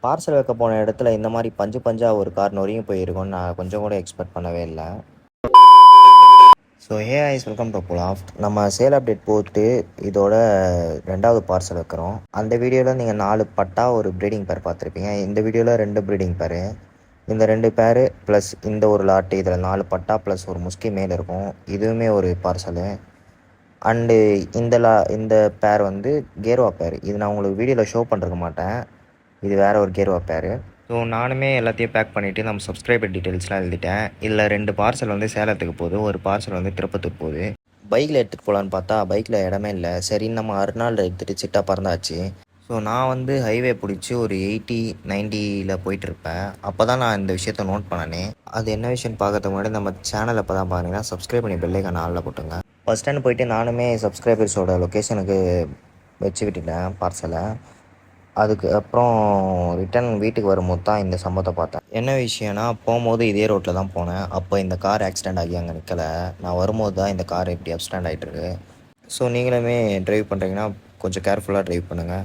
Parcel வைக்க போன இடத்துல இந்த மாதிரி பஞ்சு பஞ்சாக ஒரு கார் நொறுங்கி போயிருக்கும்னு நான் கொஞ்சம் கூட எக்ஸ்பெக்ட் பண்ணவே இல்லை. So hey guys welcome to புலாஃப்ட். நம்ம சேல் அப்டேட் போட்டு இதோட 2வது பார்சல் வைக்கிறோம். அந்த வீடியோவில் நீங்கள் 4 பட்டா ஒரு ப்ரீடிங் பேர் பார்த்துருப்பீங்க. இந்த வீடியோவில் 2 ப்ரீடிங் பேர். இந்த 2 பேர் ப்ளஸ் இந்த ஒரு லாட்டு, இதில் 4 பட்டா ப்ளஸ் ஒரு முஸ்கி மேல் இருக்கும். இதுவுமே ஒரு பார்சலு. அண்டு இந்த பேர் வந்து கேர்வா பேர். இது நான் உங்களுக்கு வீடியோவில் ஷோ பண்ணிருக்க மாட்டேன். இது வேறு ஒரு கேர்வா பேர். ஸோ நானுமே எல்லாத்தையும் பேக் பண்ணிவிட்டு நம்ம சப்ஸ்கிரைபர் டீட்டெயில்ஸ்லாம் எழுதிட்டேன். இதில் 2 பார்சல் வந்து சேலத்துக்கு போகுது, ஒரு பார்சல் வந்து திருப்பத்தூர் போகுது. பைக்கில் எடுத்துகிட்டு போகலான்னு பார்த்தா பைக்கில் இடமே இல்லை. சரின்னு நம்ம அருணாள் எடுத்துகிட்டு சிட்டா பறந்தாச்சு. ஸோ நான் வந்து ஹைவே பிடிச்சி ஒரு 80-90 போயிட்டுருப்பேன். அப்போ தான் நான் இந்த விஷயத்த நோட் பண்ணனே. அது என்ன விஷயம்னு பார்க்கறதுக்கு முன்னாடி நம்ம சேனலை இப்போ தான் பாருங்கன்னா சப்ஸ்கிரைப் பண்ணி பெல்லைக்கான ஆளில் போட்டுங்க. பஸ் ஸ்டாண்ட் போயிட்டு நானுமே சப்ஸ்கிரைபர்ஸோட லொக்கேஷனுக்கு வச்சு விட்டுட்டேன் பார்சலை. அதுக்கு அப்புறம் ரிட்டன் வீட்டுக்கு வரும்போது தான் இந்த சம்பவத்தை பார்த்தேன். என்ன விஷயம்னா, போகும்போது இதே ரோட்டில் தான் போனேன். அப்போ இந்த கார் ஆக்சிடெண்ட் ஆகி அங்கே நிற்கலை. நான் வரும்போது தான் இந்த கார் இப்படி அப்ஸ்டாண்ட் ஆகிட்டுருக்கு. ஸோ நீங்களுமே ட்ரைவ் பண்ணுறீங்கன்னா கொஞ்சம் கேர்ஃபுல்லாக ட்ரைவ் பண்ணுங்கள்.